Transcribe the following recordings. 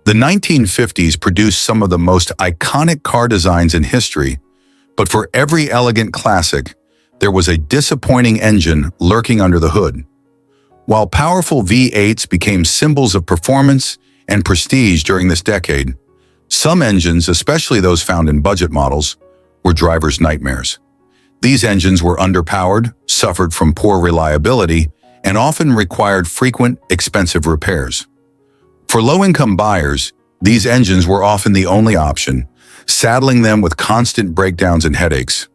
The 1950s produced some of the most iconic car designs in history, but for every elegant classic, there was a disappointing engine lurking under the hood. While powerful V8s became symbols of performance and prestige during this decade, some engines, especially those found in budget models, were drivers' nightmares. These engines were underpowered, suffered from poor reliability, and often required frequent, expensive repairs. For low-income buyers, these engines were often the only option, saddling them with constant breakdowns and headaches.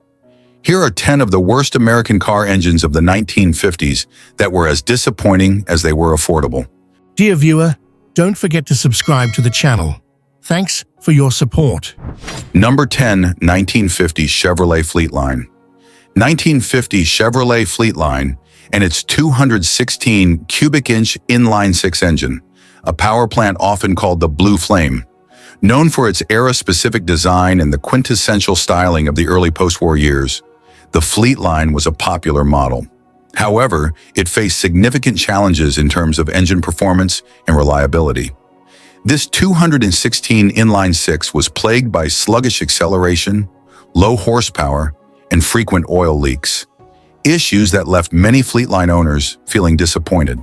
Here are 10 of the worst American car engines of the 1950s that were as disappointing as they were affordable. Dear viewer, don't forget to subscribe to the channel. Thanks for your support. Number 10, 1950 Chevrolet Fleetline. 1950 Chevrolet Fleetline and its 216 cubic-inch inline-six engine, a power plant often called the Blue Flame. Known for its era-specific design and the quintessential styling of the early post-war years, the Fleetline was a popular model. However, it faced significant challenges in terms of engine performance and reliability. This 216 inline-six was plagued by sluggish acceleration, low horsepower, and frequent oil leaks, issues that left many Fleetline owners feeling disappointed.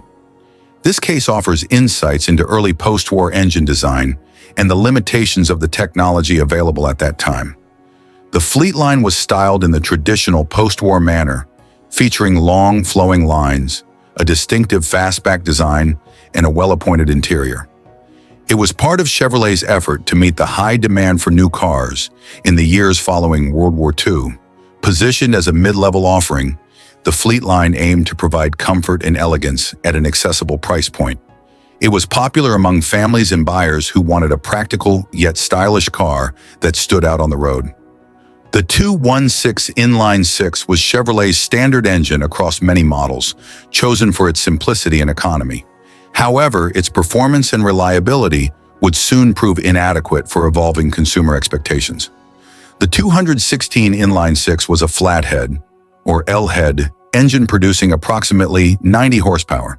This case offers insights into early post-war engine design and the limitations of the technology available at that time. The Fleetline was styled in the traditional post-war manner, featuring long, flowing lines, a distinctive fastback design, and a well-appointed interior. It was part of Chevrolet's effort to meet the high demand for new cars in the years following World War II. Positioned as a mid-level offering, the Fleetline aimed to provide comfort and elegance at an accessible price point. It was popular among families and buyers who wanted a practical yet stylish car that stood out on the road. The 216 inline-six was Chevrolet's standard engine across many models, chosen for its simplicity and economy. However, its performance and reliability would soon prove inadequate for evolving consumer expectations. The 216 inline-six was a flathead, or L-head, engine producing approximately 90 horsepower.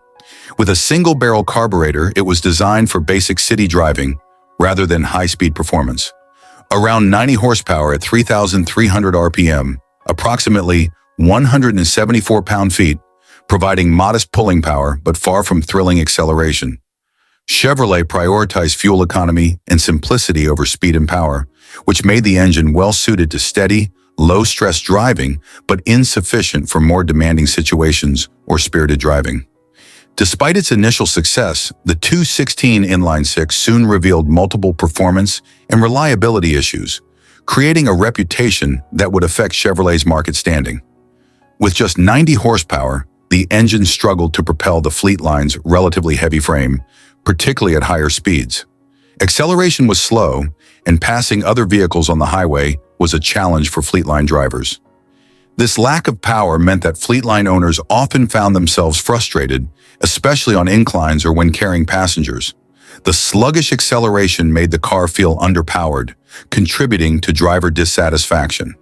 With a single-barrel carburetor, it was designed for basic city driving rather than high-speed performance. Around 90 horsepower at 3,300 RPM, approximately 174 pound-feet, providing modest pulling power but far from thrilling acceleration. Chevrolet prioritized fuel economy and simplicity over speed and power, which made the engine well-suited to steady, low-stress driving but insufficient for more demanding situations or spirited driving. Despite its initial success, the 216 inline-six soon revealed multiple performance and reliability issues, creating a reputation that would affect Chevrolet's market standing. With just 90 horsepower, the engine struggled to propel the Fleetline's relatively heavy frame, particularly at higher speeds. Acceleration was slow, and passing other vehicles on the highway was a challenge for Fleetline drivers. This lack of power meant that Fleetline owners often found themselves frustrated, especially on inclines or when carrying passengers. The sluggish acceleration made the car feel underpowered, contributing to driver dissatisfaction.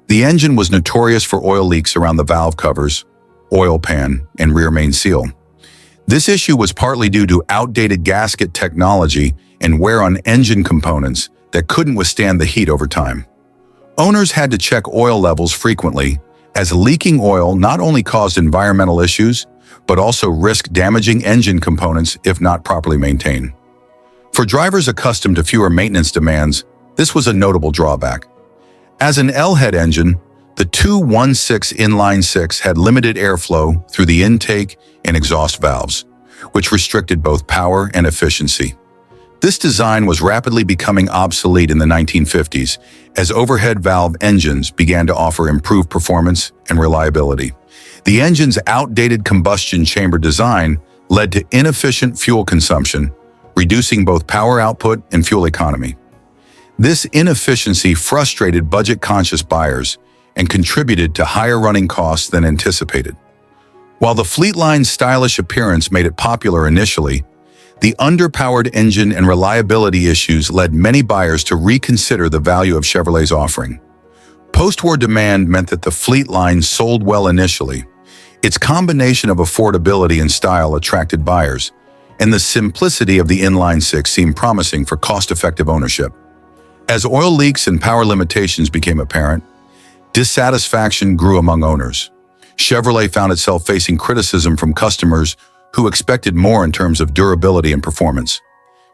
The engine was notorious for oil leaks around the valve covers, oil pan, and rear main seal. This issue was partly due to outdated gasket technology and wear on engine components that couldn't withstand the heat over time. Owners had to check oil levels frequently, as leaking oil not only caused environmental issues, but also risked damaging engine components if not properly maintained. For drivers accustomed to fewer maintenance demands, this was a notable drawback. As an L-head engine, the 216 inline-six had limited airflow through the intake and exhaust valves, which restricted both power and efficiency. This design was rapidly becoming obsolete in the 1950s as overhead valve engines began to offer improved performance and reliability. The engine's outdated combustion chamber design led to inefficient fuel consumption, reducing both power output and fuel economy. This inefficiency frustrated budget-conscious buyers and contributed to higher running costs than anticipated. While the Fleetline's stylish appearance made it popular initially, the underpowered engine and reliability issues led many buyers to reconsider the value of Chevrolet's offering. Post-war demand meant that the Fleetline sold well initially. Its combination of affordability and style attracted buyers, and the simplicity of the inline-six seemed promising for cost-effective ownership. As oil leaks and power limitations became apparent, dissatisfaction grew among owners. Chevrolet found itself facing criticism from customers who expected more in terms of durability and performance.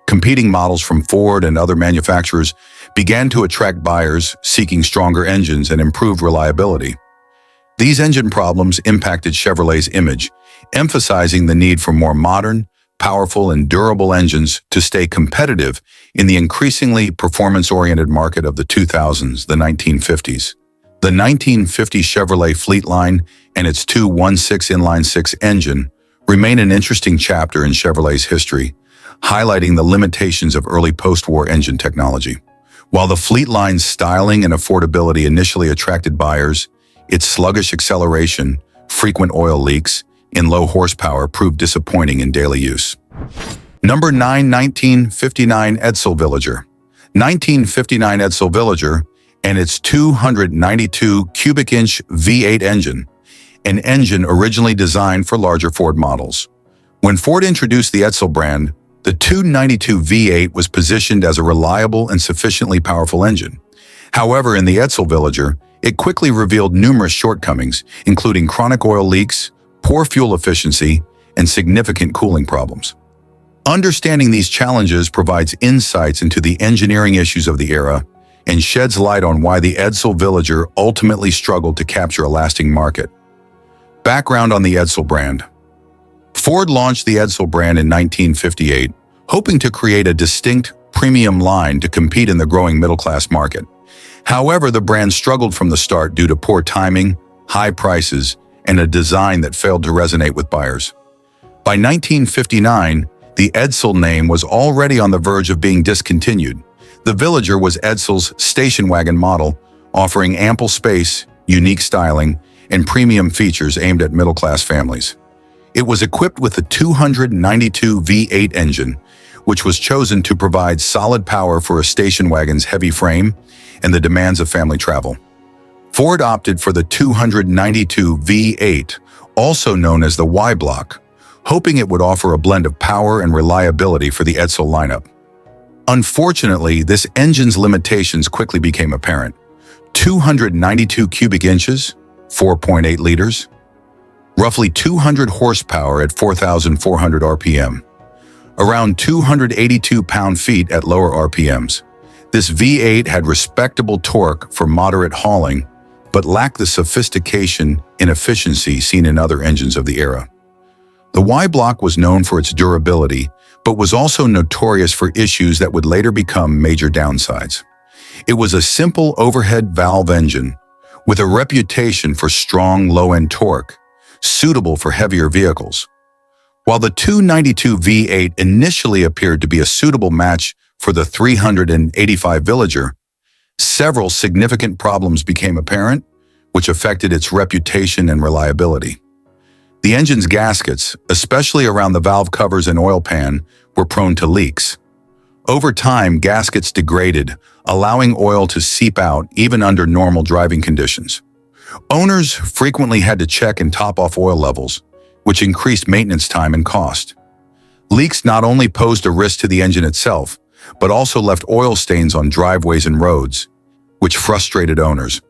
Competing models from Ford and other manufacturers began to attract buyers seeking stronger engines and improved reliability. These engine problems impacted Chevrolet's image, emphasizing the need for more modern, powerful, and durable engines to stay competitive in the increasingly performance-oriented market of the 2000s, the 1950s. The 1950 Chevrolet fleet line and its 2.16 inline-six engine remain an interesting chapter in Chevrolet's history, highlighting the limitations of early post-war engine technology. While the fleet line's styling and affordability initially attracted buyers, its sluggish acceleration, frequent oil leaks, and low horsepower proved disappointing in daily use. Number 9. 1959 Edsel Villager. 1959 Edsel Villager and its 292 cubic inch V8 engine, an engine originally designed for larger Ford models. When Ford introduced the Edsel brand, the 292 V8 was positioned as a reliable and sufficiently powerful engine. However, in the Edsel Villager, it quickly revealed numerous shortcomings, including chronic oil leaks, poor fuel efficiency, and significant cooling problems. Understanding these challenges provides insights into the engineering issues of the era and sheds light on why the Edsel Villager ultimately struggled to capture a lasting market. Background on the Edsel brand. Ford launched the Edsel brand in 1958, hoping to create a distinct, premium line to compete in the growing middle-class market. However, the brand struggled from the start due to poor timing, high prices, and a design that failed to resonate with buyers. By 1959, the Edsel name was already on the verge of being discontinued. The Villager was Edsel's station wagon model, offering ample space, unique styling, and premium features aimed at middle-class families. It was equipped with a 292 V8 engine, which was chosen to provide solid power for a station wagon's heavy frame and the demands of family travel. Ford opted for the 292 V8, also known as the Y-Block, hoping it would offer a blend of power and reliability for the Edsel lineup. Unfortunately, this engine's limitations quickly became apparent. 292 cubic inches, 4.8 liters, roughly 200 horsepower at 4,400 RPM, around 282 pound-feet at lower RPMs. This V8 had respectable torque for moderate hauling, but lacked the sophistication and efficiency seen in other engines of the era. The Y-Block was known for its durability, but was also notorious for issues that would later become major downsides. It was a simple overhead valve engine with a reputation for strong low-end torque, suitable for heavier vehicles. While the 292 V8 initially appeared to be a suitable match for the 385 Villager, several significant problems became apparent, which affected its reputation and reliability. The engine's gaskets, especially around the valve covers and oil pan, were prone to leaks. Over time, gaskets degraded, allowing oil to seep out even under normal driving conditions. Owners frequently had to check and top off oil levels, which increased maintenance time and cost. Leaks not only posed a risk to the engine itself, but also left oil stains on driveways and roads, which frustrated owners.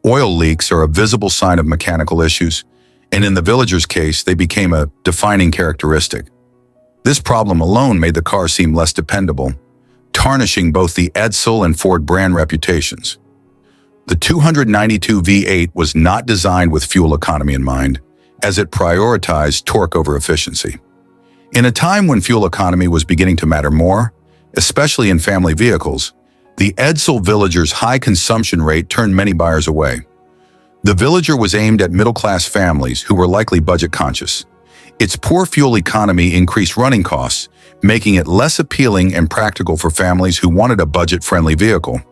Oil leaks are a visible sign of mechanical issues, and in the Villager's case, they became a defining characteristic. This problem alone made the car seem less dependable, tarnishing both the Edsel and Ford brand reputations. The 292 V8 was not designed with fuel economy in mind, as it prioritized torque over efficiency. In a time when fuel economy was beginning to matter more, especially in family vehicles, the Edsel Villager's high consumption rate turned many buyers away. The Villager was aimed at middle-class families who were likely budget-conscious. Its poor fuel economy increased running costs, making it less appealing and practical for families who wanted a budget-friendly vehicle.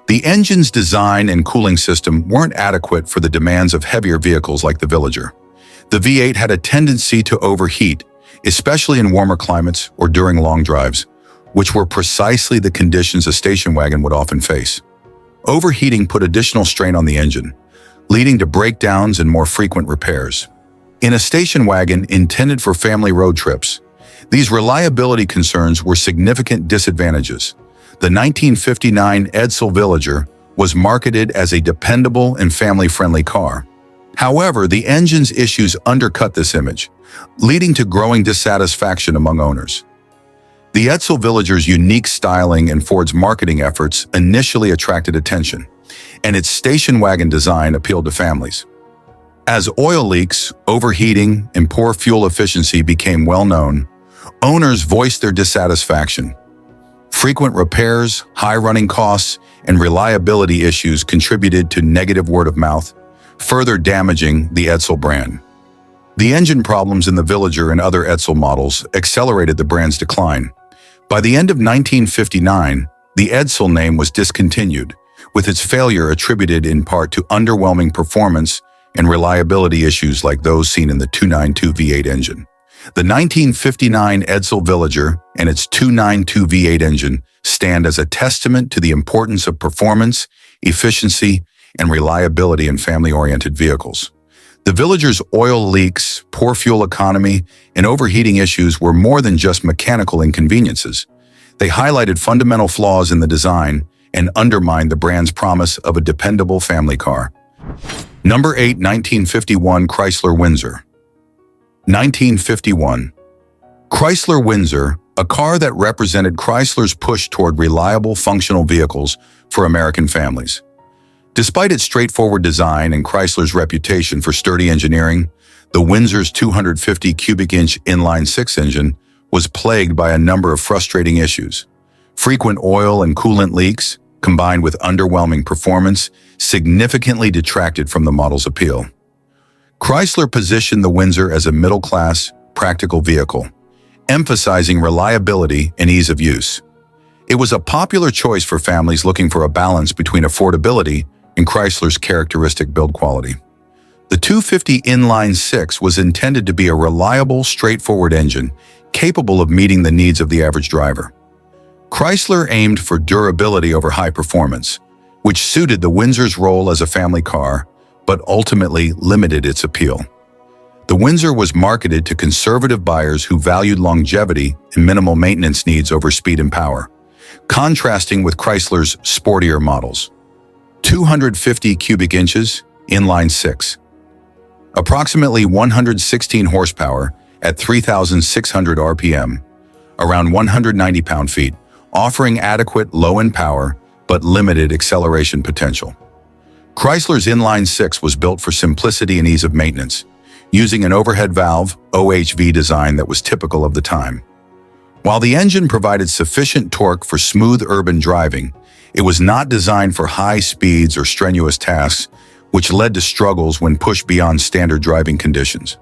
The engine's design and cooling system weren't adequate for the demands of heavier vehicles like the Villager. The V8 had a tendency to overheat, especially in warmer climates or during long drives, which were precisely the conditions a station wagon would often face. Overheating put additional strain on the engine, leading to breakdowns and more frequent repairs. In a station wagon intended for family road trips, These reliability concerns were significant disadvantages. The 1959 Edsel Villager was marketed as a dependable and family-friendly car. However, the engine's issues undercut this image, leading to growing dissatisfaction among owners. The Edsel Villager's unique styling and Ford's marketing efforts initially attracted attention, and its station wagon design appealed to families. As oil leaks, overheating, and poor fuel efficiency became well known, owners voiced their dissatisfaction. Frequent repairs, high running costs, and reliability issues contributed to negative word of mouth, further damaging the Edsel brand. The engine problems in the Villager and other Edsel models accelerated the brand's decline. By the end of 1959, the Edsel name was discontinued, with its failure attributed in part to underwhelming performance and reliability issues like those seen in the 292 V8 engine. The 1959 Edsel Villager and its 292 V8 engine stand as a testament to the importance of performance, efficiency, and reliability in family-oriented vehicles. The Villager's oil leaks, poor fuel economy, and overheating issues were more than just mechanical inconveniences. They highlighted fundamental flaws in the design and undermined the brand's promise of a dependable family car. Number 8. 1951 Chrysler Windsor. 1951. Chrysler Windsor, a car that represented Chrysler's push toward reliable, functional vehicles for American families. Despite its straightforward design and Chrysler's reputation for sturdy engineering, the Windsor's 250 cubic inch inline-six engine was plagued by a number of frustrating issues. Frequent oil and coolant leaks, combined with underwhelming performance, significantly detracted from the model's appeal. Chrysler positioned the Windsor as a middle-class, practical vehicle, emphasizing reliability and ease of use. It was a popular choice for families looking for a balance between affordability and Chrysler's characteristic build quality. The 250 inline-six was intended to be a reliable, straightforward engine capable of meeting the needs of the average driver. Chrysler aimed for durability over high performance, which suited the Windsor's role as a family car, but ultimately limited its appeal. The Windsor was marketed to conservative buyers who valued longevity and minimal maintenance needs over speed and power, contrasting with Chrysler's sportier models. 250 cubic inches, inline-six. Approximately 116 horsepower at 3,600 RPM, around 190 pound-feet, offering adequate low-end power but limited acceleration potential. Chrysler's inline-six was built for simplicity and ease of maintenance, using an overhead valve OHV design that was typical of the time. While the engine provided sufficient torque for smooth urban driving, it was not designed for high speeds or strenuous tasks, which led to struggles when pushed beyond standard driving conditions.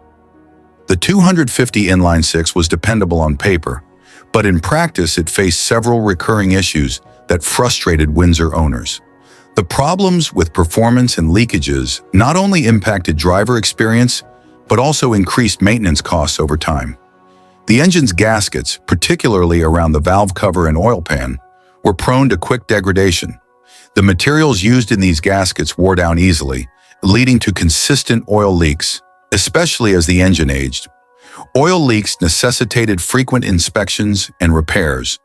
The 250 inline-six was dependable on paper, but in practice it faced several recurring issues that frustrated Windsor owners. The problems with performance and leakages not only impacted driver experience, but also increased maintenance costs over time. The engine's gaskets, particularly around the valve cover and oil pan, were prone to quick degradation. The materials used in these gaskets wore down easily, leading to consistent oil leaks, especially as the engine aged. Oil leaks necessitated frequent inspections and repairs,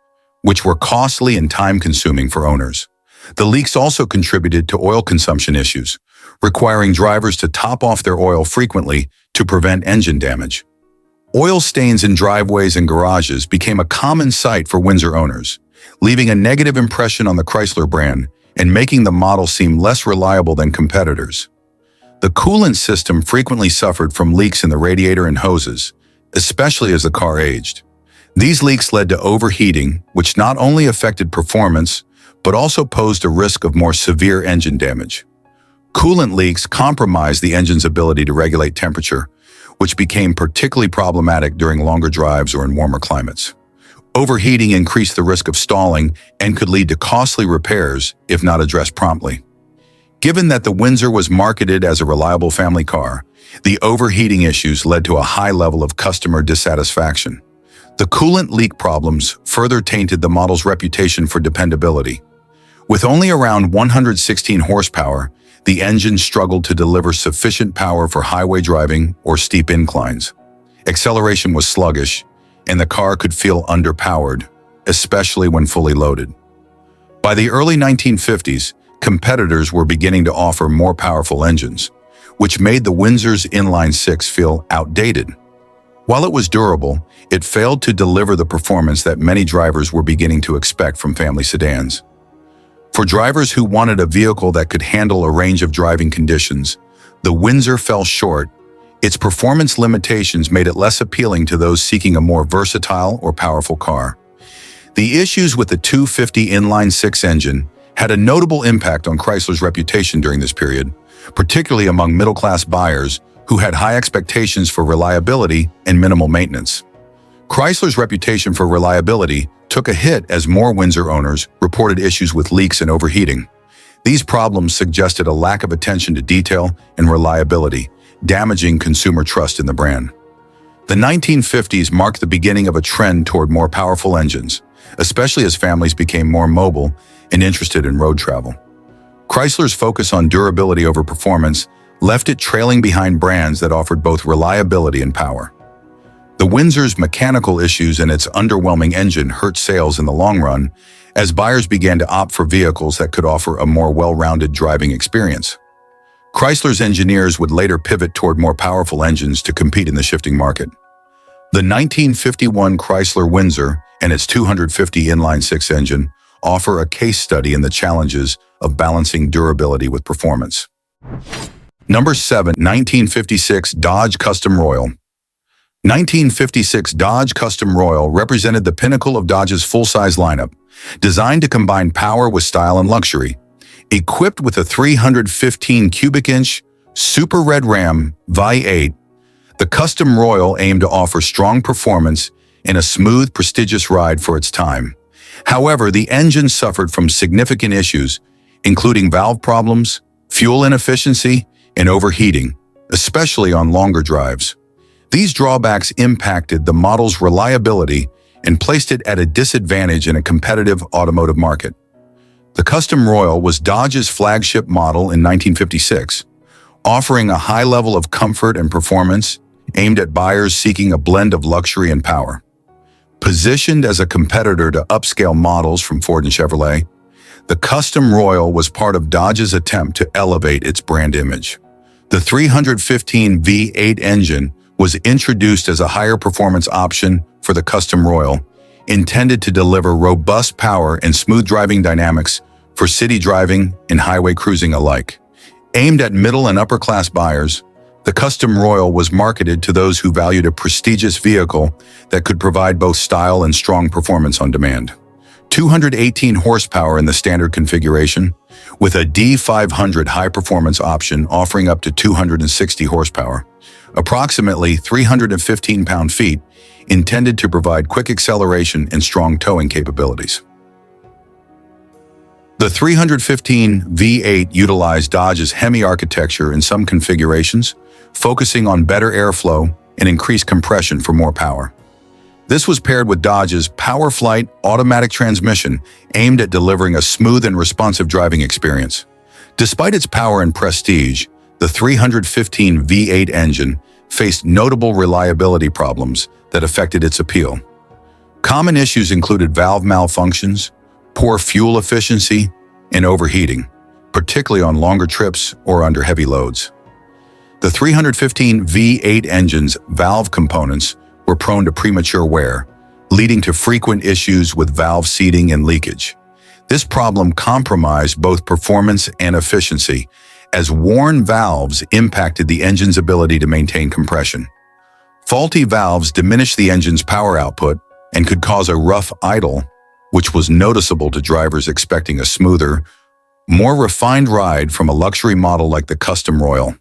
which were costly and time-consuming for owners. The leaks also contributed to oil consumption issues, requiring drivers to top off their oil frequently to prevent engine damage. Oil stains in driveways and garages became a common sight for Windsor owners, leaving a negative impression on the Chrysler brand and making the model seem less reliable than competitors. The coolant system frequently suffered from leaks in the radiator and hoses, especially as the car aged. These leaks led to overheating, which not only affected performance, but also posed a risk of more severe engine damage. Coolant leaks compromised the engine's ability to regulate temperature, which became particularly problematic during longer drives or in warmer climates. Overheating increased the risk of stalling and could lead to costly repairs if not addressed promptly. Given that the Windsor was marketed as a reliable family car, the overheating issues led to a high level of customer dissatisfaction. The coolant leak problems further tainted the model's reputation for dependability. With only around 116 horsepower, the engine struggled to deliver sufficient power for highway driving or steep inclines. Acceleration was sluggish, and the car could feel underpowered, especially when fully loaded. By the early 1950s, competitors were beginning to offer more powerful engines, which made the Windsor's inline-six feel outdated. While it was durable, it failed to deliver the performance that many drivers were beginning to expect from family sedans. For drivers who wanted a vehicle that could handle a range of driving conditions, the Windsor fell short. Its performance limitations made it less appealing to those seeking a more versatile or powerful car. The issues with the 250 inline-six engine had a notable impact on Chrysler's reputation during this period, particularly among middle-class buyers who had high expectations for reliability and minimal maintenance. Chrysler's reputation for reliability took a hit as more Windsor owners reported issues with leaks and overheating. These problems suggested a lack of attention to detail and reliability, damaging consumer trust in the brand. The 1950s marked the beginning of a trend toward more powerful engines, especially as families became more mobile and interested in road travel. Chrysler's focus on durability over performance left it trailing behind brands that offered both reliability and power. The Windsor's mechanical issues and its underwhelming engine hurt sales in the long run as buyers began to opt for vehicles that could offer a more well-rounded driving experience. Chrysler's engineers would later pivot toward more powerful engines to compete in the shifting market. The 1951 Chrysler Windsor and its 250 inline-six engine offer a case study in the challenges of balancing durability with performance. Number 7. 1956 Dodge Custom Royal. 1956 Dodge Custom Royal represented the pinnacle of Dodge's full-size lineup, designed to combine power with style and luxury. Equipped with a 315 cubic inch Super Red Ram V8, the Custom Royal aimed to offer strong performance and a smooth, prestigious ride for its time. However, the engine suffered from significant issues, including valve problems, fuel inefficiency, and overheating, especially on longer drives. These drawbacks impacted the model's reliability and placed it at a disadvantage in a competitive automotive market. The Custom Royal was Dodge's flagship model in 1956, offering a high level of comfort and performance aimed at buyers seeking a blend of luxury and power. Positioned as a competitor to upscale models from Ford and Chevrolet, the Custom Royal was part of Dodge's attempt to elevate its brand image. The 315 V8 engine was introduced as a higher performance option for the Custom Royal, intended to deliver robust power and smooth driving dynamics for city driving and highway cruising alike. Aimed at middle and upper class buyers, the Custom Royal was marketed to those who valued a prestigious vehicle that could provide both style and strong performance on demand. 218 horsepower in the standard configuration, with a D500 high-performance option offering up to 260 horsepower, approximately 315 pound-feet, intended to provide quick acceleration and strong towing capabilities. The 315 V8 utilized Dodge's Hemi architecture in some configurations, focusing on better airflow and increased compression for more power. This was paired with Dodge's PowerFlight automatic transmission, aimed at delivering a smooth and responsive driving experience. Despite its power and prestige, the 315 V8 engine faced notable reliability problems that affected its appeal. Common issues included valve malfunctions, poor fuel efficiency, and overheating, particularly on longer trips or under heavy loads. The 315 V8 engine's valve components were prone to premature wear, leading to frequent issues with valve seating and leakage. This problem compromised both performance and efficiency, as worn valves impacted the engine's ability to maintain compression. Faulty valves diminished the engine's power output and could cause a rough idle, which was noticeable to drivers expecting a smoother, more refined ride from a luxury model like the Custom Royal.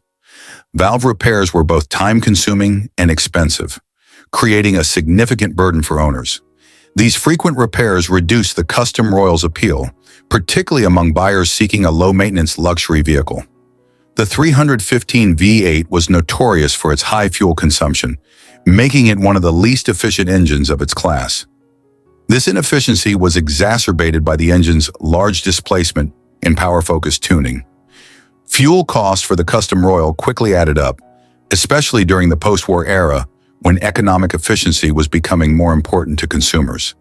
Valve repairs were both time-consuming and expensive, creating a significant burden for owners. These frequent repairs reduced the Custom Royal's appeal, particularly among buyers seeking a low-maintenance luxury vehicle. The 315 V8 was notorious for its high fuel consumption, making it one of the least efficient engines of its class. This inefficiency was exacerbated by the engine's large displacement and power-focused tuning. Fuel costs for the Custom Royal quickly added up, especially during the post-war era, when economic efficiency was becoming more important to consumers.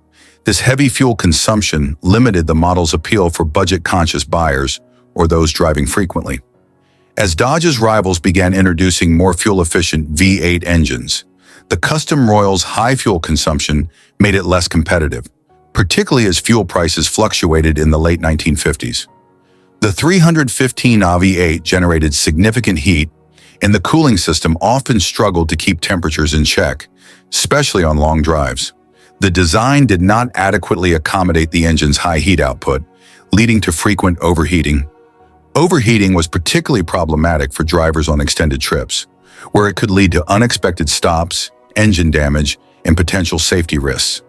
This heavy fuel consumption limited the model's appeal for budget-conscious buyers or those driving frequently. As Dodge's rivals began introducing more fuel-efficient V8 engines, the Custom Royal's high fuel consumption made it less competitive, particularly as fuel prices fluctuated in the late 1950s. The 315 V8 generated significant heat, and the cooling system often struggled to keep temperatures in check, especially on long drives. The design did not adequately accommodate the engine's high heat output, leading to frequent overheating. Overheating was particularly problematic for drivers on extended trips, where it could lead to unexpected stops, engine damage, and potential safety risks.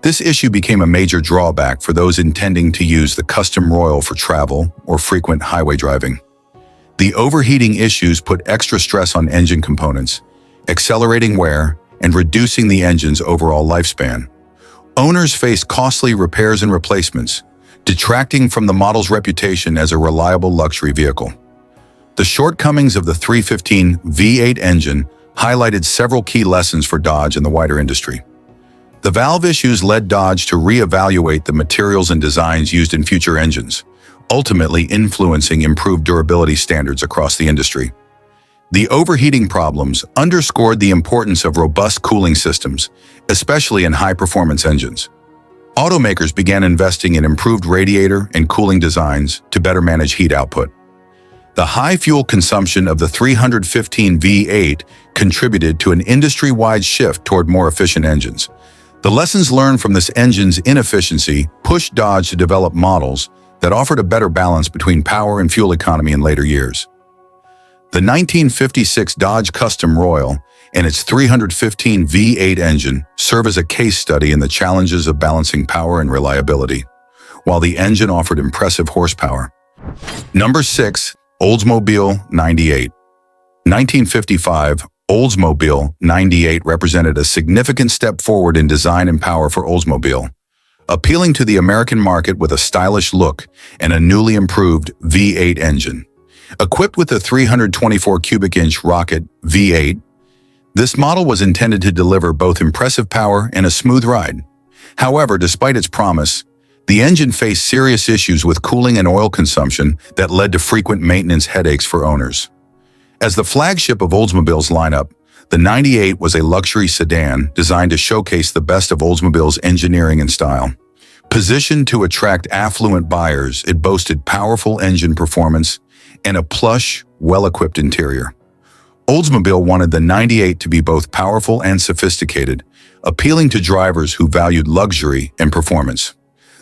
This issue became a major drawback for those intending to use the Custom Royal for travel or frequent highway driving. The overheating issues put extra stress on engine components, accelerating wear and reducing the engine's overall lifespan. Owners faced costly repairs and replacements, detracting from the model's reputation as a reliable luxury vehicle. The shortcomings of the 315 V8 engine highlighted several key lessons for Dodge and the wider industry. The valve issues led Dodge to reevaluate the materials and designs used in future engines, ultimately influencing improved durability standards across the industry. The overheating problems underscored the importance of robust cooling systems, especially in high-performance engines. Automakers began investing in improved radiator and cooling designs to better manage heat output. The high fuel consumption of the 315 V8 contributed to an industry-wide shift toward more efficient engines. The lessons learned from this engine's inefficiency pushed Dodge to develop models that offered a better balance between power and fuel economy in later years. The 1956 Dodge Custom Royal and its 315 V8 engine serve as a case study in the challenges of balancing power and reliability, while the engine offered impressive horsepower. Number 6. Oldsmobile 98. 1955, Oldsmobile 98 represented a significant step forward in design and power for Oldsmobile, appealing to the American market with a stylish look and a newly improved V8 engine. Equipped with a 324 cubic inch rocket V8, this model was intended to deliver both impressive power and a smooth ride. However, despite its promise, the engine faced serious issues with cooling and oil consumption that led to frequent maintenance headaches for owners. As the flagship of Oldsmobile's lineup, the 98 was a luxury sedan designed to showcase the best of Oldsmobile's engineering and style. Positioned to attract affluent buyers, it boasted powerful engine performance and a plush, well-equipped interior. Oldsmobile wanted the 98 to be both powerful and sophisticated, appealing to drivers who valued luxury and performance.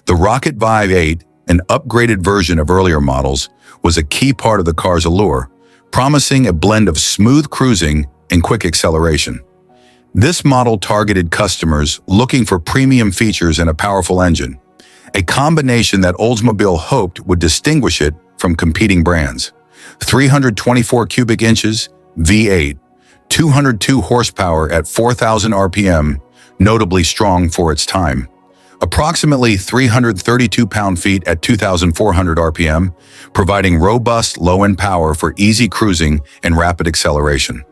The Rocket Vibe 8, an upgraded version of earlier models, was a key part of the car's allure, promising a blend of smooth cruising and quick acceleration. This model targeted customers looking for premium features and a powerful engine, a combination that Oldsmobile hoped would distinguish it from competing brands. 324 cubic inches, V8, 202 horsepower at 4,000 RPM, notably strong for its time. Approximately 332 pound-feet at 2,400 RPM, providing robust low-end power for easy cruising and rapid acceleration.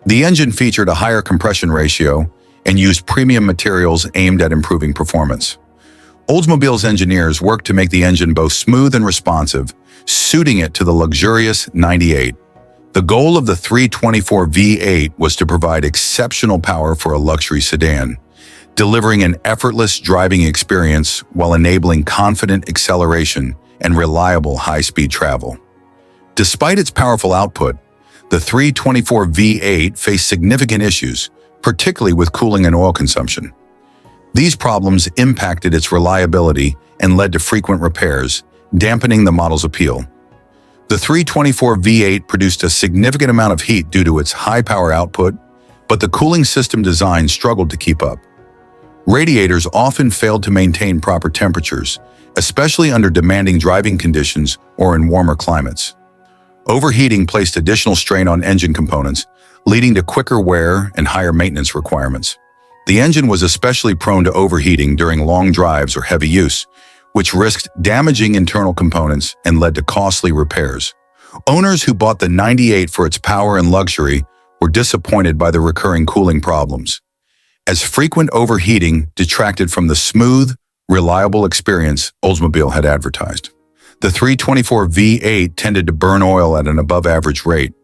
The engine featured a higher compression ratio and used premium materials aimed at improving performance. Oldsmobile's engineers worked to make the engine both smooth and responsive, suiting it to the luxurious 98. The goal of the 324 V8 was to provide exceptional power for a luxury sedan, delivering an effortless driving experience while enabling confident acceleration and reliable high-speed travel. Despite its powerful output, the 324 V8 faced significant issues, particularly with cooling and oil consumption. These problems impacted its reliability and led to frequent repairs, dampening the model's appeal. The 324 V8 produced a significant amount of heat due to its high power output, but the cooling system design struggled to keep up. Radiators often failed to maintain proper temperatures, especially under demanding driving conditions or in warmer climates. Overheating placed additional strain on engine components, leading to quicker wear and higher maintenance requirements. The engine was especially prone to overheating during long drives or heavy use, which risked damaging internal components and led to costly repairs. Owners who bought the 98 for its power and luxury were disappointed by the recurring cooling problems, as frequent overheating detracted from the smooth, reliable experience Oldsmobile had advertised. The 324 V8 tended to burn oil at an above-average rate,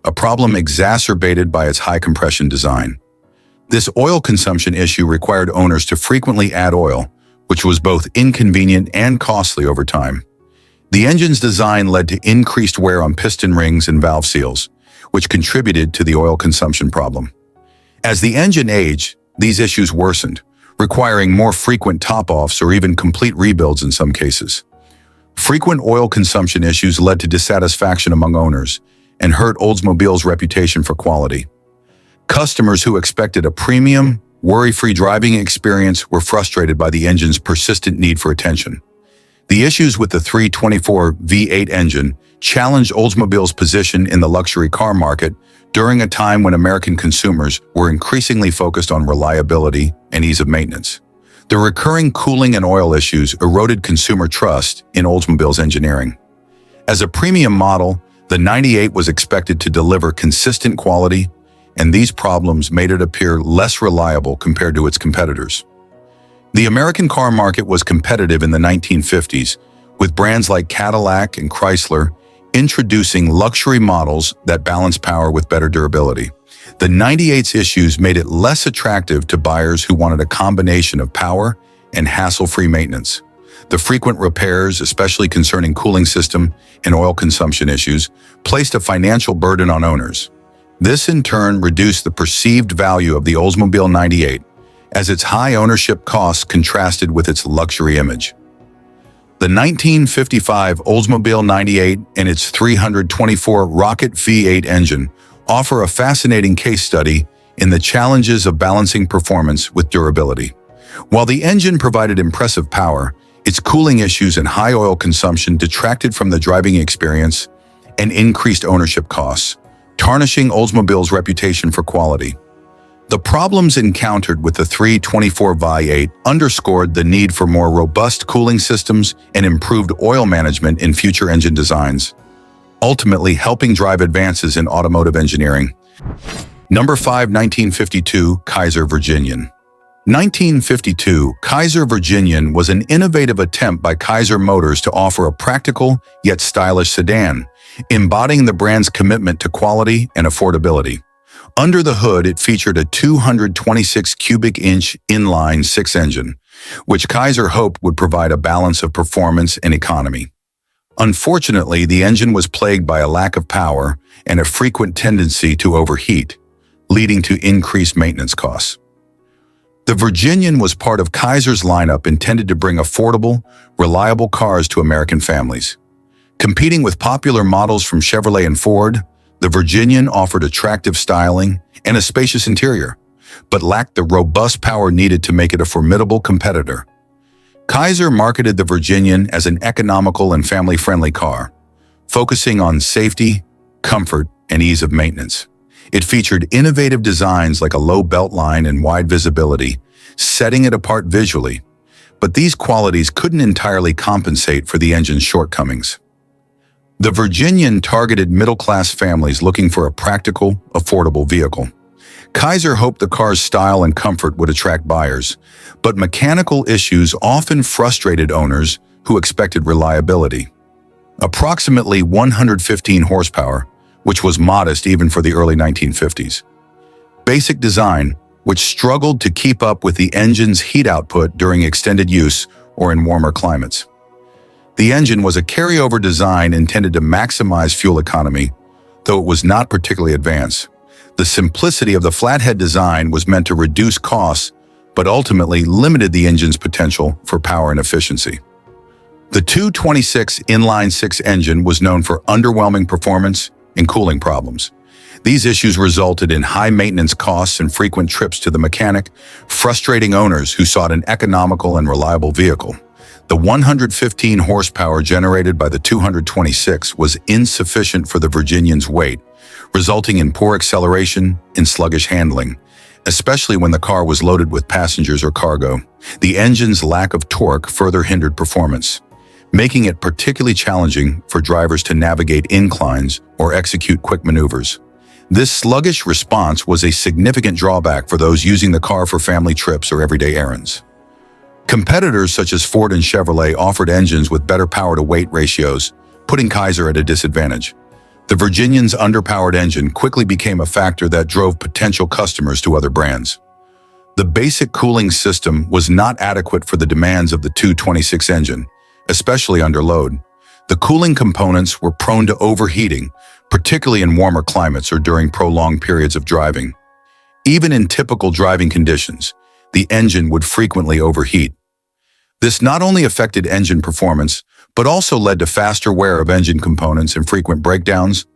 a problem exacerbated by its high-compression design. This oil consumption issue required owners to frequently add oil, which was both inconvenient and costly over time. The engine's design led to increased wear on piston rings and valve seals, which contributed to the oil consumption problem. As the engine aged, these issues worsened, requiring more frequent top-offs or even complete rebuilds in some cases. Frequent oil consumption issues led to dissatisfaction among owners and hurt Oldsmobile's reputation for quality. Customers who expected a premium, worry-free driving experience were frustrated by the engine's persistent need for attention. The issues with the 324 V8 engine challenged Oldsmobile's position in the luxury car market during a time when American consumers were increasingly focused on reliability and ease of maintenance. The recurring cooling and oil issues eroded consumer trust in Oldsmobile's engineering. As a premium model, the 98 was expected to deliver consistent quality, and these problems made it appear less reliable compared to its competitors. The American car market was competitive in the 1950s, with brands like Cadillac and Chrysler introducing luxury models that balance power with better durability. The 98's issues made it less attractive to buyers who wanted a combination of power and hassle-free maintenance. The frequent repairs, especially concerning cooling system and oil consumption issues, placed a financial burden on owners. This in turn reduced the perceived value of the Oldsmobile 98, as its high ownership costs contrasted with its luxury image. The 1955 Oldsmobile 98 and its 324 Rocket V8 engine offer a fascinating case study in the challenges of balancing performance with durability. While the engine provided impressive power, its cooling issues and high oil consumption detracted from the driving experience and increased ownership costs, tarnishing Oldsmobile's reputation for quality. The problems encountered with the 324 V8 underscored the need for more robust cooling systems and improved oil management in future engine designs, ultimately helping drive advances in automotive engineering. Number 5. 1952 Kaiser Virginian. 1952 Kaiser Virginian was an innovative attempt by Kaiser Motors to offer a practical yet stylish sedan, embodying the brand's commitment to quality and affordability. Under the hood, it featured a 226 cubic inch inline-six engine, which Kaiser hoped would provide a balance of performance and economy. Unfortunately, the engine was plagued by a lack of power and a frequent tendency to overheat, leading to increased maintenance costs. The Virginian was part of Kaiser's lineup intended to bring affordable, reliable cars to American families. Competing with popular models from Chevrolet and Ford, the Virginian offered attractive styling and a spacious interior, but lacked the robust power needed to make it a formidable competitor. Kaiser marketed the Virginian as an economical and family-friendly car, focusing on safety, comfort, and ease of maintenance. It featured innovative designs like a low beltline and wide visibility, setting it apart visually, but these qualities couldn't entirely compensate for the engine's shortcomings. The Virginian targeted middle-class families looking for a practical, affordable vehicle. Kaiser hoped the car's style and comfort would attract buyers, but mechanical issues often frustrated owners who expected reliability. Approximately 115 horsepower, which was modest even for the early 1950s. Basic design, which struggled to keep up with the engine's heat output during extended use or in warmer climates. The engine was a carryover design intended to maximize fuel economy, though it was not particularly advanced. The simplicity of the flathead design was meant to reduce costs, but ultimately limited the engine's potential for power and efficiency. The 226 inline-six engine was known for underwhelming performance and cooling problems. These issues resulted in high maintenance costs and frequent trips to the mechanic, frustrating owners who sought an economical and reliable vehicle. The 115 horsepower generated by the 226 was insufficient for the Virginian's weight, resulting in poor acceleration and sluggish handling, especially when the car was loaded with passengers or cargo. The engine's lack of torque further hindered performance, making it particularly challenging for drivers to navigate inclines or execute quick maneuvers. This sluggish response was a significant drawback for those using the car for family trips or everyday errands. Competitors such as Ford and Chevrolet offered engines with better power-to-weight ratios, putting Kaiser at a disadvantage. The Virginian's underpowered engine quickly became a factor that drove potential customers to other brands. The basic cooling system was not adequate for the demands of the 226 engine, especially under load. The cooling components were prone to overheating, particularly in warmer climates or during prolonged periods of driving. Even in typical driving conditions, the engine would frequently overheat. This not only affected engine performance, but also led to faster wear of engine components and frequent breakdowns,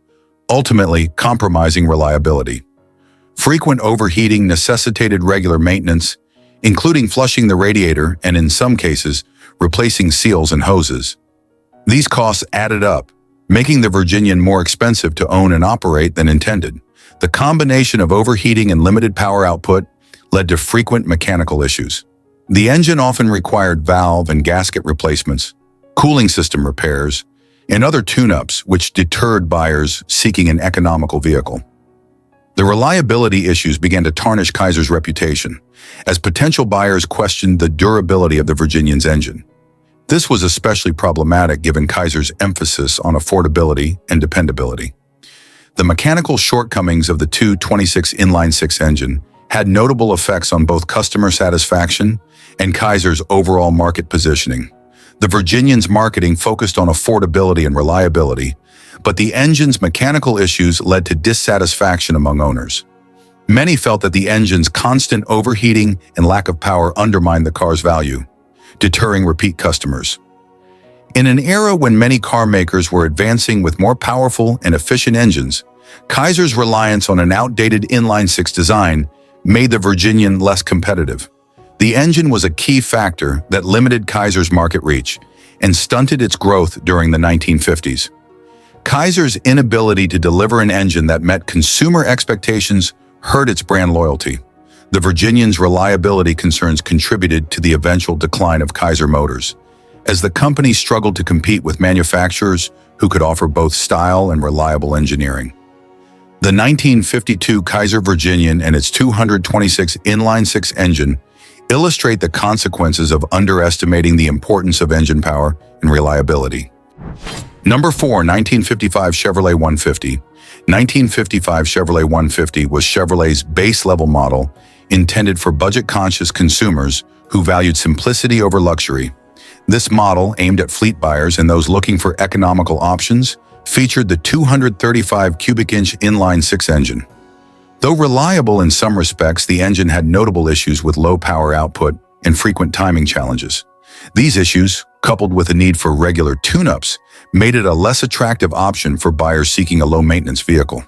ultimately compromising reliability. Frequent overheating necessitated regular maintenance, including flushing the radiator and, in some cases, replacing seals and hoses. These costs added up, making the Virginian more expensive to own and operate than intended. The combination of overheating and limited power output led to frequent mechanical issues. The engine often required valve and gasket replacements, cooling system repairs, and other tune-ups which deterred buyers seeking an economical vehicle. The reliability issues began to tarnish Kaiser's reputation, as potential buyers questioned the durability of the Virginian's engine. This was especially problematic given Kaiser's emphasis on affordability and dependability. The mechanical shortcomings of the 226 inline-six engine had notable effects on both customer satisfaction and Kaiser's overall market positioning. The Virginian's marketing focused on affordability and reliability, but the engine's mechanical issues led to dissatisfaction among owners. Many felt that the engine's constant overheating and lack of power undermined the car's value, deterring repeat customers. In an era when many car makers were advancing with more powerful and efficient engines, Kaiser's reliance on an outdated inline-six design made the Virginian less competitive. The engine was a key factor that limited Kaiser's market reach and stunted its growth during the 1950s. Kaiser's inability to deliver an engine that met consumer expectations hurt its brand loyalty. The Virginian's reliability concerns contributed to the eventual decline of Kaiser Motors, as the company struggled to compete with manufacturers who could offer both style and reliable engineering. The 1952 Kaiser Virginian and its 226 inline-six engine illustrate the consequences of underestimating the importance of engine power and reliability. Number 4, 1955 Chevrolet 150. 1955 Chevrolet 150 was Chevrolet's base-level model intended for budget-conscious consumers who valued simplicity over luxury. This model, aimed at fleet buyers and those looking for economical options, featured the 235 cubic-inch inline-six engine. Though reliable in some respects, the engine had notable issues with low power output and frequent timing challenges. These issues, coupled with a need for regular tune-ups, made it a less attractive option for buyers seeking a low-maintenance vehicle.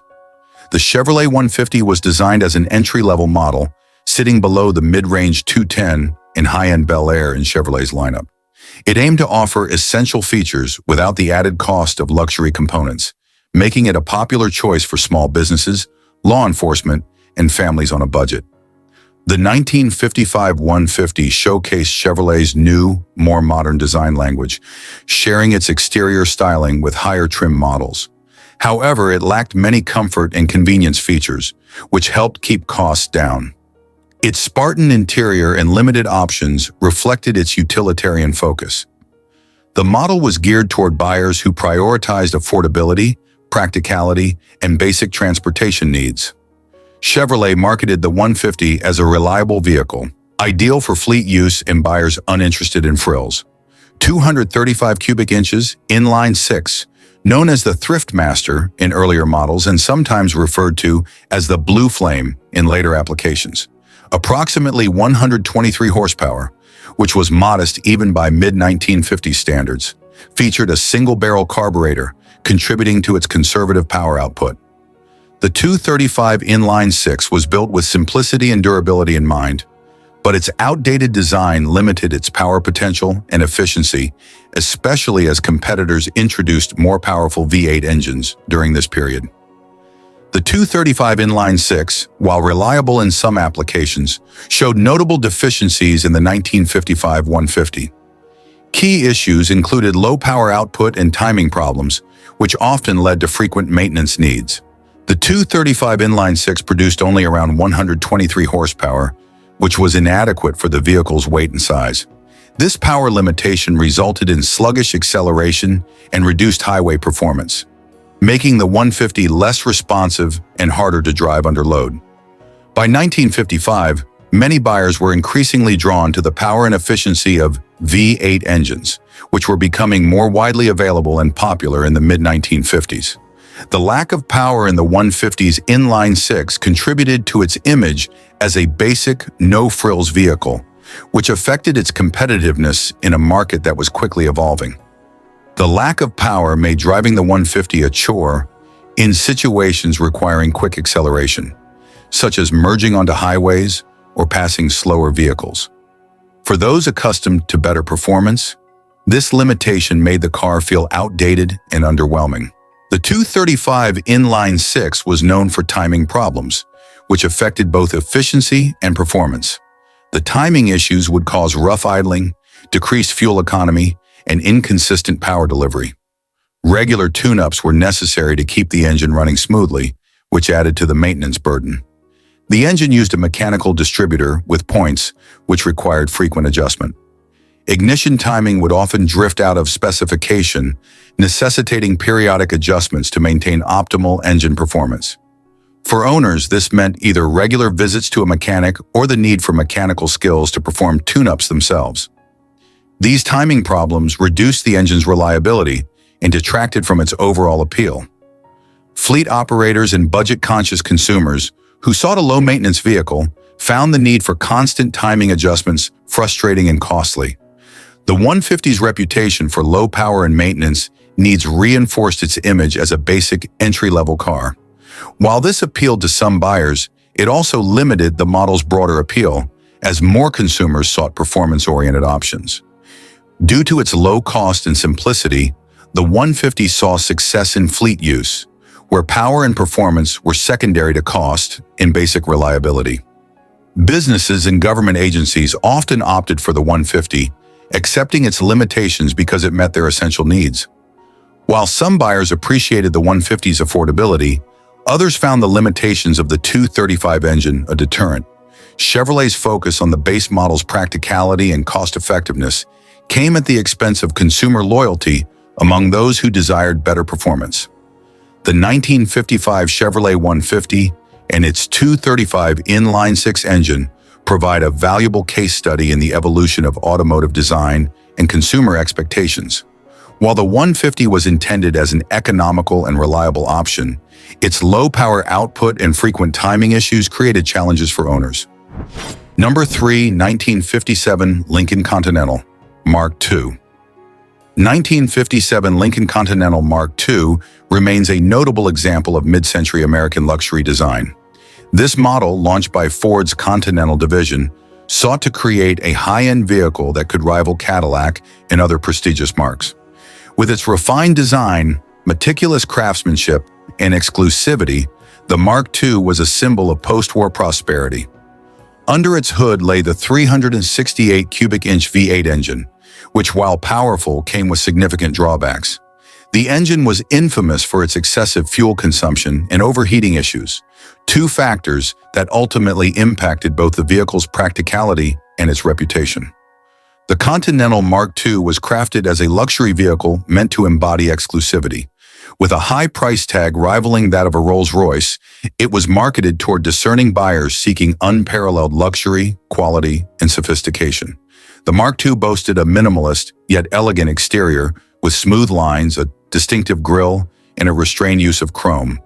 The Chevrolet 150 was designed as an entry-level model, sitting below the mid-range 210 and high-end Bel Air in Chevrolet's lineup. It aimed to offer essential features without the added cost of luxury components, making it a popular choice for small businesses, law enforcement, and families on a budget. The 1955 150 showcased Chevrolet's new, more modern design language, sharing its exterior styling with higher trim models. However, it lacked many comfort and convenience features, which helped keep costs down. Its Spartan interior and limited options reflected its utilitarian focus. The model was geared toward buyers who prioritized affordability, practicality, and basic transportation needs. Chevrolet marketed the 150 as a reliable vehicle, ideal for fleet use and buyers uninterested in frills. 235 cubic inches, inline-six, known as the Thriftmaster in earlier models and sometimes referred to as the Blue Flame in later applications. Approximately 123 horsepower, which was modest even by mid-1950s standards, featured a single-barrel carburetor, contributing to its conservative power output. The 235 inline-six was built with simplicity and durability in mind, but its outdated design limited its power potential and efficiency, especially as competitors introduced more powerful V8 engines during this period. The 235 inline-six, while reliable in some applications, showed notable deficiencies in the 1955 150. Key issues included low power output and timing problems, which often led to frequent maintenance needs. The 235 inline-six produced only around 123 horsepower, which was inadequate for the vehicle's weight and size. This power limitation resulted in sluggish acceleration and reduced highway performance, making the 150 less responsive and harder to drive under load. By 1955, many buyers were increasingly drawn to the power and efficiency of V8 engines, which were becoming more widely available and popular in the mid-1950s. The lack of power in the 150's inline-six contributed to its image as a basic, no-frills vehicle, which affected its competitiveness in a market that was quickly evolving. The lack of power made driving the 150 a chore in situations requiring quick acceleration, such as merging onto highways or passing slower vehicles. For those accustomed to better performance, this limitation made the car feel outdated and underwhelming. The 235 inline-six was known for timing problems, which affected both efficiency and performance. The timing issues would cause rough idling, decreased fuel economy, and inconsistent power delivery. Regular tune-ups were necessary to keep the engine running smoothly, which added to the maintenance burden. The engine used a mechanical distributor with points, which required frequent adjustment. Ignition timing would often drift out of specification, necessitating periodic adjustments to maintain optimal engine performance. For owners, this meant either regular visits to a mechanic or the need for mechanical skills to perform tune-ups themselves. These timing problems reduced the engine's reliability and detracted from its overall appeal. Fleet operators and budget-conscious consumers who sought a low-maintenance vehicle found the need for constant timing adjustments frustrating and costly. The 150's reputation for low power and maintenance needs reinforced its image as a basic entry-level car. While this appealed to some buyers, it also limited the model's broader appeal as more consumers sought performance-oriented options. Due to its low cost and simplicity, the 150 saw success in fleet use, where power and performance were secondary to cost and basic reliability. Businesses and government agencies often opted for the 150, accepting its limitations because it met their essential needs. While some buyers appreciated the 150's affordability, others found the limitations of the 235 engine a deterrent. Chevrolet's focus on the base model's practicality and cost-effectiveness came at the expense of consumer loyalty among those who desired better performance. The 1955 Chevrolet 150 and its 235 inline-six engine provide a valuable case study in the evolution of automotive design and consumer expectations. While the 150 was intended as an economical and reliable option, its low power output and frequent timing issues created challenges for owners. Number 3, 1957 Lincoln Continental Mark II. 1957 Lincoln Continental Mark II remains a notable example of mid-century American luxury design. This model, launched by Ford's Continental division, sought to create a high-end vehicle that could rival Cadillac and other prestigious marques. With its refined design, meticulous craftsmanship, and exclusivity, the Mark II was a symbol of post-war prosperity. Under its hood lay the 368 cubic inch V8 engine, which, while powerful, came with significant drawbacks. The engine was infamous for its excessive fuel consumption and overheating issues, two factors that ultimately impacted both the vehicle's practicality and its reputation. The Continental Mark II was crafted as a luxury vehicle meant to embody exclusivity. With a high price tag rivaling that of a Rolls-Royce, it was marketed toward discerning buyers seeking unparalleled luxury, quality, and sophistication. The Mark II boasted a minimalist yet elegant exterior with smooth lines, a distinctive grille, and a restrained use of chrome.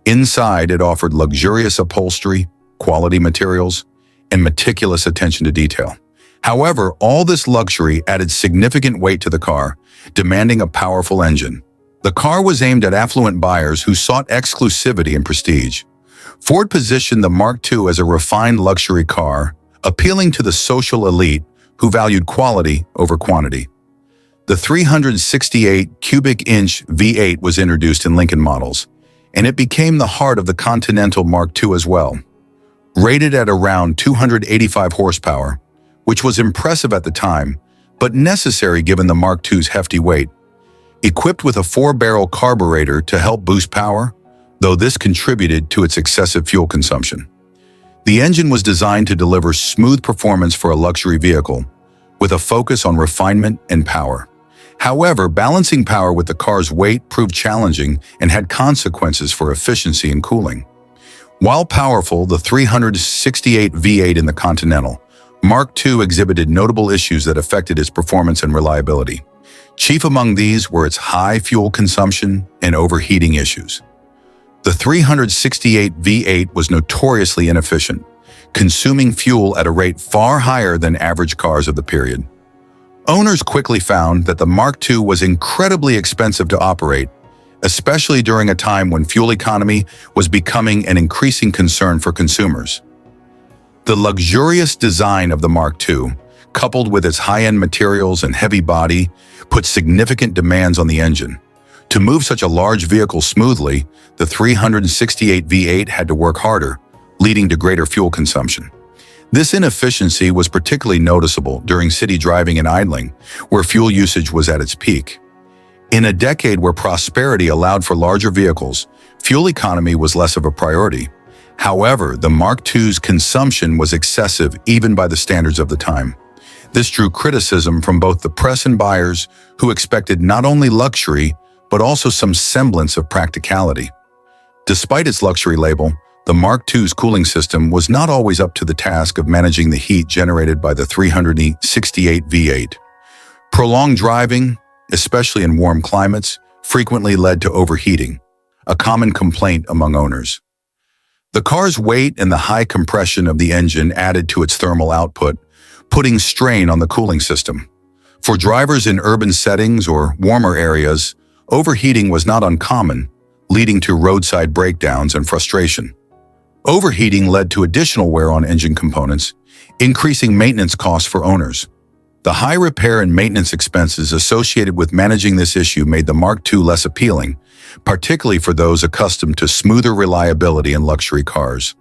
Inside, it offered luxurious upholstery, quality materials, and meticulous attention to detail. However, all this luxury added significant weight to the car, demanding a powerful engine. The car was aimed at affluent buyers who sought exclusivity and prestige. Ford positioned the Mark II as a refined luxury car, appealing to the social elite who valued quality over quantity. The 368 cubic inch V8 was introduced in Lincoln models, and it became the heart of the Continental Mark II as well. Rated at around 285 horsepower, which was impressive at the time, but necessary given the Mark II's hefty weight. Equipped with a 4-barrel carburetor to help boost power, though this contributed to its excessive fuel consumption. The engine was designed to deliver smooth performance for a luxury vehicle, with a focus on refinement and power. However, balancing power with the car's weight proved challenging and had consequences for efficiency and cooling. While powerful, the 368 V8 in the Continental Mark II exhibited notable issues that affected its performance and reliability. Chief among these were its high fuel consumption and overheating issues. The 368 V8 was notoriously inefficient, consuming fuel at a rate far higher than average cars of the period. Owners quickly found that the Mark II was incredibly expensive to operate, especially during a time when fuel economy was becoming an increasing concern for consumers. The luxurious design of the Mark II, coupled with its high-end materials and heavy body, put significant demands on the engine. To move such a large vehicle smoothly, the 368 V8 had to work harder, leading to greater fuel consumption. This inefficiency was particularly noticeable during city driving and idling, where fuel usage was at its peak. In a decade where prosperity allowed for larger vehicles, fuel economy was less of a priority. However, the Mark II's consumption was excessive even by the standards of the time. This drew criticism from both the press and buyers, who expected not only luxury, but also some semblance of practicality. Despite its luxury label, the Mark II's cooling system was not always up to the task of managing the heat generated by the 368 V8. Prolonged driving, especially in warm climates, frequently led to overheating, a common complaint among owners. The car's weight and the high compression of the engine added to its thermal output, putting strain on the cooling system. For drivers in urban settings or warmer areas, overheating was not uncommon, leading to roadside breakdowns and frustration. Overheating led to additional wear on engine components, increasing maintenance costs for owners. The high repair and maintenance expenses associated with managing this issue made the Mark II less appealing, particularly for those accustomed to smoother reliability in luxury cars.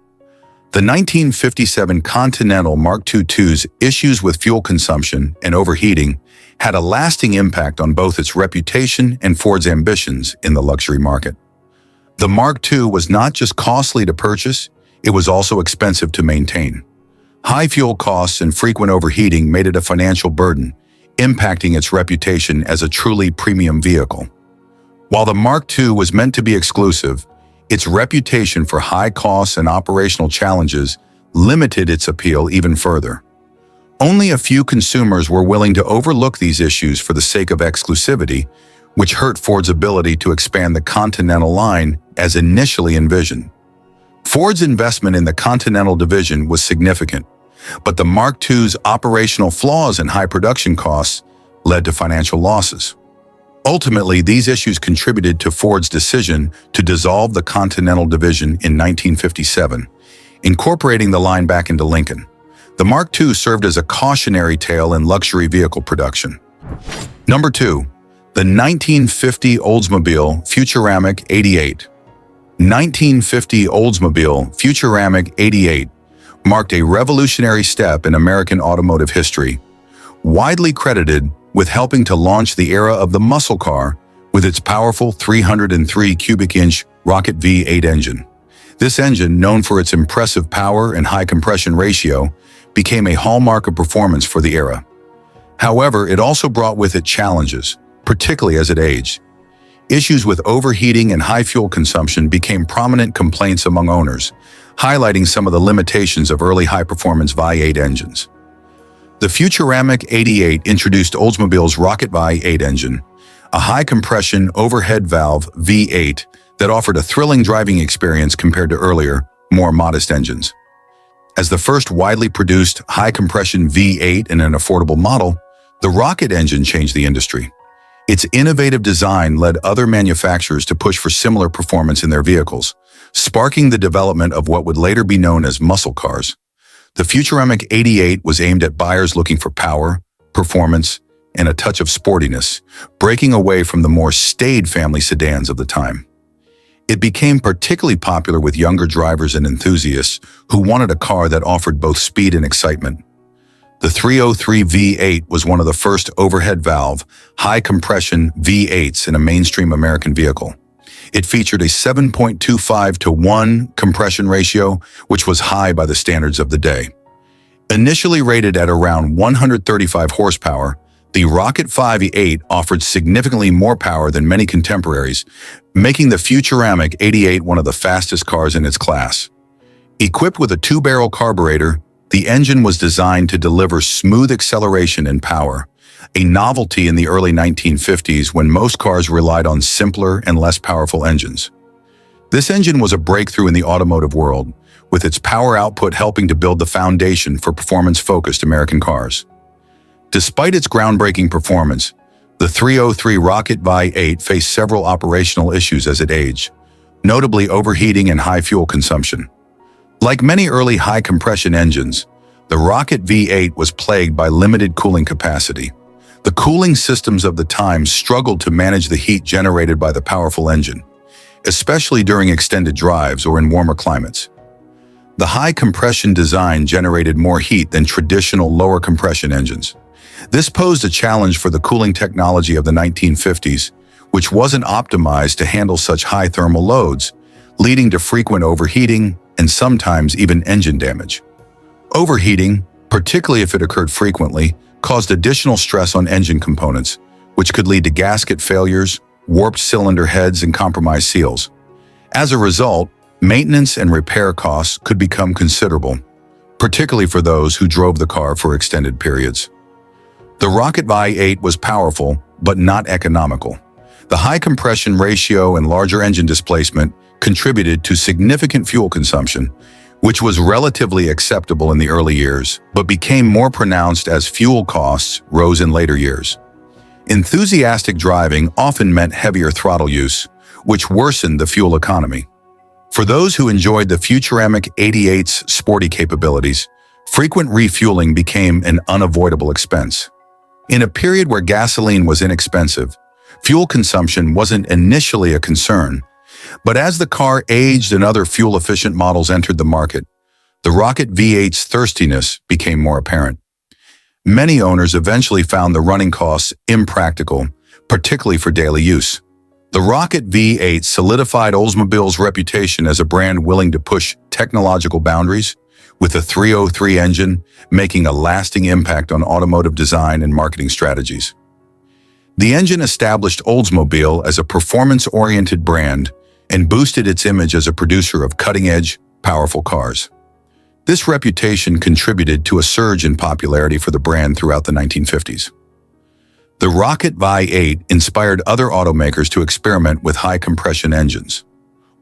The 1957 Continental Mark II's issues with fuel consumption and overheating had a lasting impact on both its reputation and Ford's ambitions in the luxury market. The Mark II was not just costly to purchase, it was also expensive to maintain. High fuel costs and frequent overheating made it a financial burden, impacting its reputation as a truly premium vehicle. While the Mark II was meant to be exclusive, its reputation for high costs and operational challenges limited its appeal even further. Only a few consumers were willing to overlook these issues for the sake of exclusivity, which hurt Ford's ability to expand the Continental line as initially envisioned. Ford's investment in the Continental division was significant, but the Mark II's operational flaws and high production costs led to financial losses. Ultimately, these issues contributed to Ford's decision to dissolve the Continental division in 1957, incorporating the line back into Lincoln. The Mark II served as a cautionary tale in luxury vehicle production. Number 2. The 1950 Oldsmobile Futura 88. 1950 Oldsmobile Futura 88 marked a revolutionary step in American automotive history, widely credited with helping to launch the era of the muscle car with its powerful 303 cubic inch rocket V8 engine. This engine, known for its impressive power and high compression ratio, became a hallmark of performance for the era. However, it also brought with it challenges, particularly as it aged. Issues with overheating and high fuel consumption became prominent complaints among owners, highlighting some of the limitations of early high-performance V8 engines. The Futura 88 introduced Oldsmobile's Rocket V8 engine, a high-compression overhead valve V8 that offered a thrilling driving experience compared to earlier, more modest engines. As the first widely produced high-compression V8 in an affordable model, the Rocket engine changed the industry. Its innovative design led other manufacturers to push for similar performance in their vehicles, sparking the development of what would later be known as muscle cars. The Futura 88 was aimed at buyers looking for power, performance, and a touch of sportiness, breaking away from the more staid family sedans of the time. It became particularly popular with younger drivers and enthusiasts who wanted a car that offered both speed and excitement. The 303 V8 was one of the first overhead valve, high-compression V8s in a mainstream American vehicle. It featured a 7.25-to-1 compression ratio, which was high by the standards of the day. Initially rated at around 135 horsepower, the Rocket V8 offered significantly more power than many contemporaries, making the Futuramic 88 one of the fastest cars in its class. Equipped with a two-barrel carburetor, the engine was designed to deliver smooth acceleration and power, a novelty in the early 1950s when most cars relied on simpler and less powerful engines. This engine was a breakthrough in the automotive world, with its power output helping to build the foundation for performance-focused American cars. Despite its groundbreaking performance, the 303 Rocket V8 faced several operational issues as it aged, notably overheating and high fuel consumption. Like many early high-compression engines, the Rocket V8 was plagued by limited cooling capacity. The cooling systems of the time struggled to manage the heat generated by the powerful engine, especially during extended drives or in warmer climates. The high-compression design generated more heat than traditional lower-compression engines. This posed a challenge for the cooling technology of the 1950s, which wasn't optimized to handle such high thermal loads, leading to frequent overheating and sometimes even engine damage. Overheating, particularly if it occurred frequently, caused additional stress on engine components, which could lead to gasket failures, warped cylinder heads, and compromised seals. As a result, maintenance and repair costs could become considerable, particularly for those who drove the car for extended periods. The Rocket V8 was powerful, but not economical. The high compression ratio and larger engine displacement contributed to significant fuel consumption, which was relatively acceptable in the early years, but became more pronounced as fuel costs rose in later years. Enthusiastic driving often meant heavier throttle use, which worsened the fuel economy. For those who enjoyed the Futuramic 88's sporty capabilities, frequent refueling became an unavoidable expense. In a period where gasoline was inexpensive, fuel consumption wasn't initially a concern, but as the car aged and other fuel-efficient models entered the market, the Rocket V8's thirstiness became more apparent. Many owners eventually found the running costs impractical, particularly for daily use. The Rocket V8 solidified Oldsmobile's reputation as a brand willing to push technological boundaries, with the 303 engine making a lasting impact on automotive design and marketing strategies. The engine established Oldsmobile as a performance-oriented brand and boosted its image as a producer of cutting-edge, powerful cars. This reputation contributed to a surge in popularity for the brand throughout the 1950s. The Rocket V8 inspired other automakers to experiment with high-compression engines.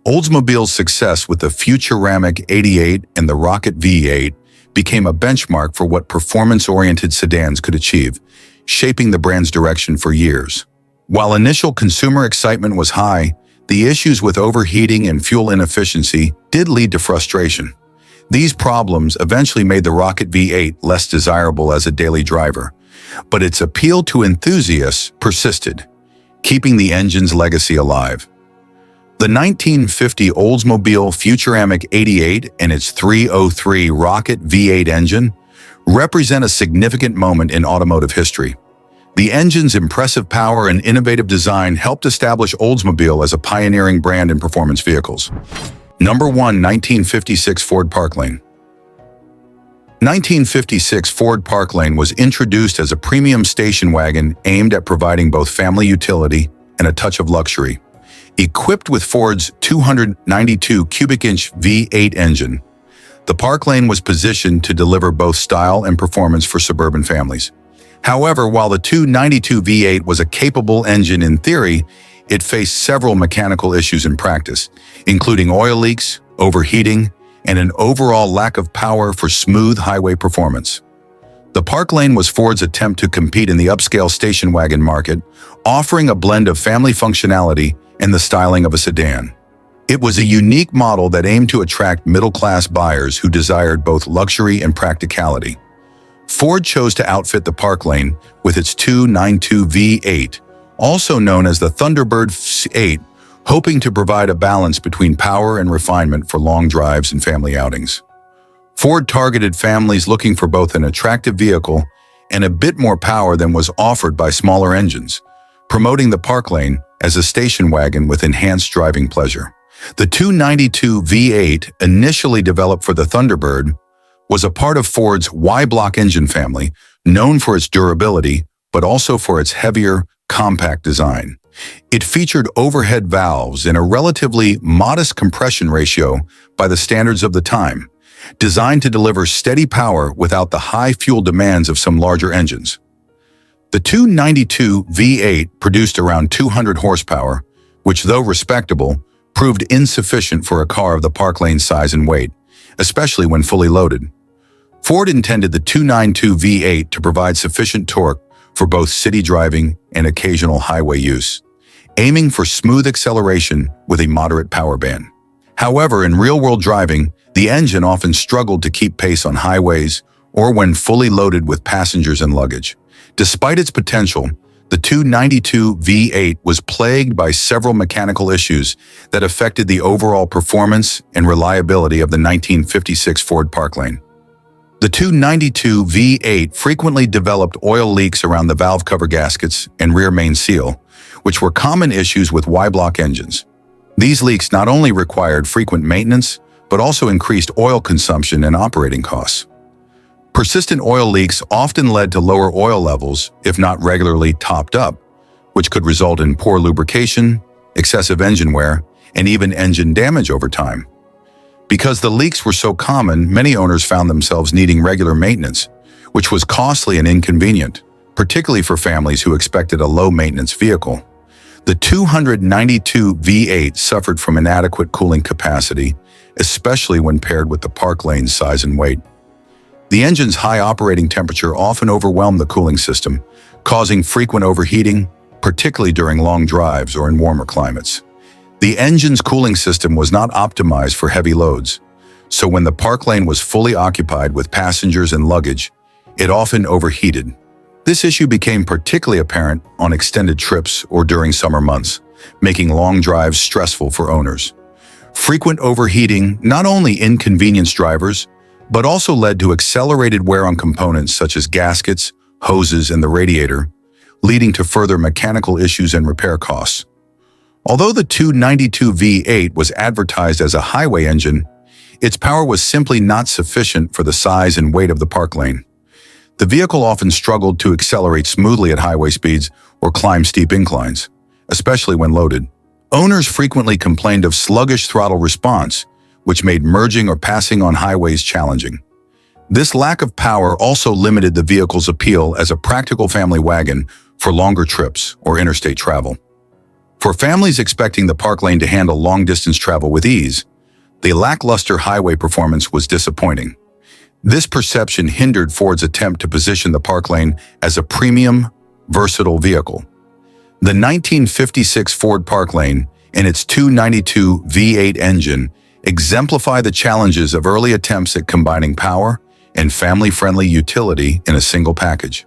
Oldsmobile's success with the Futuramic 88 and the Rocket V8 became a benchmark for what performance-oriented sedans could achieve, shaping the brand's direction for years. While initial consumer excitement was high, the issues with overheating and fuel inefficiency did lead to frustration. These problems eventually made the Rocket V8 less desirable as a daily driver, but its appeal to enthusiasts persisted, keeping the engine's legacy alive. The 1950 Oldsmobile Futuramic 88 and its 303 Rocket V8 engine represent a significant moment in automotive history. The engine's impressive power and innovative design helped establish Oldsmobile as a pioneering brand in performance vehicles. Number 1. 1956 Ford Parklane. 1956 Ford Parklane was introduced as a premium station wagon aimed at providing both family utility and a touch of luxury. Equipped with Ford's 292 cubic-inch V8 engine, the Parklane was positioned to deliver both style and performance for suburban families. However, while the 292 V8 was a capable engine in theory, it faced several mechanical issues in practice, including oil leaks, overheating, and an overall lack of power for smooth highway performance. The Parklane was Ford's attempt to compete in the upscale station wagon market, offering a blend of family functionality and the styling of a sedan. It was a unique model that aimed to attract middle-class buyers who desired both luxury and practicality. Ford chose to outfit the Parklane with its 292 V8, also known as the Thunderbird V8, hoping to provide a balance between power and refinement for long drives and family outings. Ford targeted families looking for both an attractive vehicle and a bit more power than was offered by smaller engines, promoting the Parklane as a station wagon with enhanced driving pleasure. The 292 V8, initially developed for the Thunderbird, was a part of Ford's Y-block engine family, known for its durability, but also for its heavier, compact design. It featured overhead valves and a relatively modest compression ratio by the standards of the time, designed to deliver steady power without the high fuel demands of some larger engines. The 292 V8 produced around 200 horsepower, which, though respectable, proved insufficient for a car of the Park Lane size and weight, especially when fully loaded. Ford intended the 292 V8 to provide sufficient torque for both city driving and occasional highway use, aiming for smooth acceleration with a moderate power band. However, in real-world driving, the engine often struggled to keep pace on highways or when fully loaded with passengers and luggage. Despite its potential, the 292 V8 was plagued by several mechanical issues that affected the overall performance and reliability of the 1956 Ford Park Lane. The 292 V8 frequently developed oil leaks around the valve cover gaskets and rear main seal, which were common issues with Y-block engines. These leaks not only required frequent maintenance, but also increased oil consumption and operating costs. Persistent oil leaks often led to lower oil levels if not regularly topped up, which could result in poor lubrication, excessive engine wear, and even engine damage over time. Because the leaks were so common, many owners found themselves needing regular maintenance, which was costly and inconvenient, particularly for families who expected a low-maintenance vehicle. The 292 V8 suffered from inadequate cooling capacity, especially when paired with the Park Lane's size and weight. The engine's high operating temperature often overwhelmed the cooling system, causing frequent overheating, particularly during long drives or in warmer climates. The engine's cooling system was not optimized for heavy loads, so when the Park Lane was fully occupied with passengers and luggage, it often overheated. This issue became particularly apparent on extended trips or during summer months, making long drives stressful for owners. Frequent overheating not only inconvenienced drivers, but also led to accelerated wear on components such as gaskets, hoses, and the radiator, leading to further mechanical issues and repair costs. Although the 292 V8 was advertised as a highway engine, its power was simply not sufficient for the size and weight of the Park Lane. The vehicle often struggled to accelerate smoothly at highway speeds or climb steep inclines, especially when loaded. Owners frequently complained of sluggish throttle response, which made merging or passing on highways challenging. This lack of power also limited the vehicle's appeal as a practical family wagon for longer trips or interstate travel. For families expecting the Park Lane to handle long-distance travel with ease, the lackluster highway performance was disappointing. This perception hindered Ford's attempt to position the Park Lane as a premium, versatile vehicle. The 1956 Ford Park Lane and its 292 V8 engine exemplify the challenges of early attempts at combining power and family-friendly utility in a single package.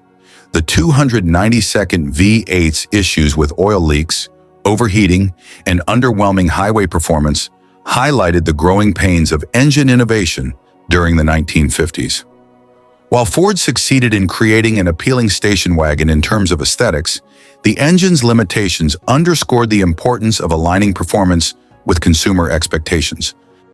The 292nd V8's issues with oil leaks, overheating, and underwhelming highway performance highlighted the growing pains of engine innovation during the 1950s. While Ford succeeded in creating an appealing station wagon in terms of aesthetics, the engine's limitations underscored the importance of aligning performance with consumer expectations.